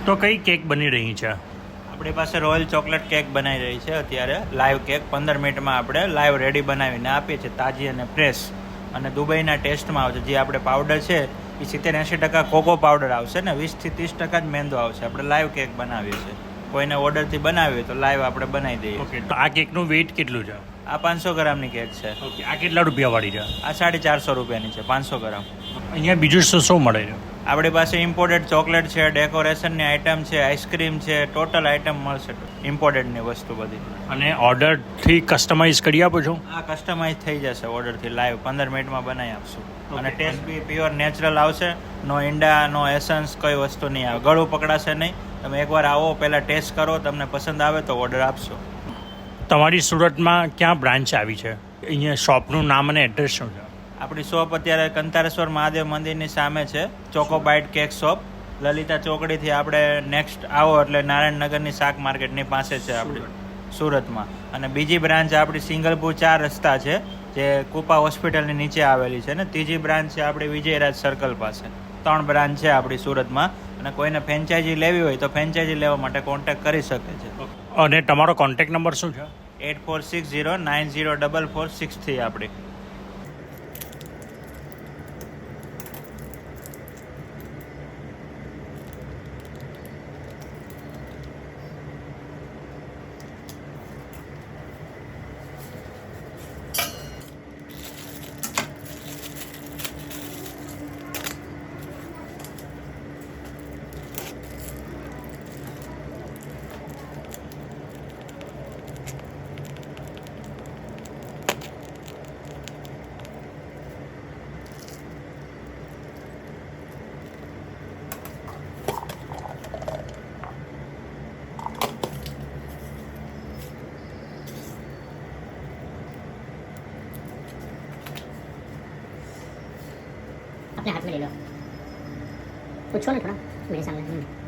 તો કઈ કેક બની રહી છે? આપણી પાસે રોયલ ચોકલેટ કેક બનાવી રહી છે અત્યારે. લાઈવ કેક 15 મિનિટમાં આપણે લાઈવ રેડી બનાવીને આપીએ છીએ, તાજી અને ફ્રેશ. અને દુબઈના ટેસ્ટમાં આવશે. જે આપણે પાવડર છે એ 70-80% કોકો પાવડર આવશે ને 20-30% જ મેંદો આવશે. આપણે લાઈવ કેક બનાવીએ છીએ. કોઈને ઓર્ડરથી બનાવી હોય તો લાઈવ આપણે બનાવી દઈએ. ઓકે, તો આ કેકનું વેઇટ કેટલું છે? આ 500 ગ્રામની કેક છે. ઓકે, આ કેટલા રૂપિયાવાળી છે? આ 450 રૂપિયાની છે, 500 ગ્રામ. અહીંયા બીજું શું મળે છે? આપણી પાસે ઇમ્પોર્ટેડ ચોકલેટ છે, ડેકોરેશનની આઇટમ છે, આઈસ્ક્રીમ છે, ટોટલ આઇટમ મળશે. ઇમ્પોર્ટેડની વસ્તુ બધી. અને ઓર્ડરથી કસ્ટમાઇઝ કરી આપો છો? આ કસ્ટમાઇઝ થઈ જશે ઓર્ડરથી. લાઈવ 15 મિનિટમાં બનાવી આપશું. અને ટેસ્ટ બી પ્યોર નેચરલ આવશે. નો ઈંડા, નો એસન્સ, કોઈ વસ્તુ નહીં આવે. ગળું પકડાશે નહીં. તમે એકવાર આવો, પહેલાં ટેસ્ટ કરો, તમને પસંદ આવે તો ઓર્ડર આપશો. તમારી સુરતમાં ક્યાં બ્રાન્ચ આવી છે? અહીંયા શોપનું નામ અને એડ્રેસ શું છે? આપણી શોપ અત્યારે કંતારેશ્વર મહાદેવ મંદિરની સામે છે, ચોકો બાઇટ કેક શોપ. લલિતા ચોકડીથી આપણે નેક્સ્ટ આવો એટલે નારાયણનગરની શાક માર્કેટની પાસે છે આપણી સુરતમાં. અને બીજી બ્રાન્ચ આપણી સિંગલપુર 4 રસ્તા છે, જે કુપા હોસ્પિટલની નીચે આવેલી છે. ને ત્રીજી બ્રાન્ચ છે આપણી વિજયરાજ સર્કલ પાસે. 3 બ્રાન્ચ છે આપણી સુરતમાં. અને કોઈને ફ્રેન્ચાઇઝી લેવી હોય તો ફ્રેન્ચાઇઝી લેવા માટે કોન્ટેક્ટ કરી શકે છે. અને તમારો કોન્ટેક્ટ નંબર શું છે? 8460904463 આપણી. अपने हाथ में ले लो, पूछो ना थोड़ा मेरे सामने।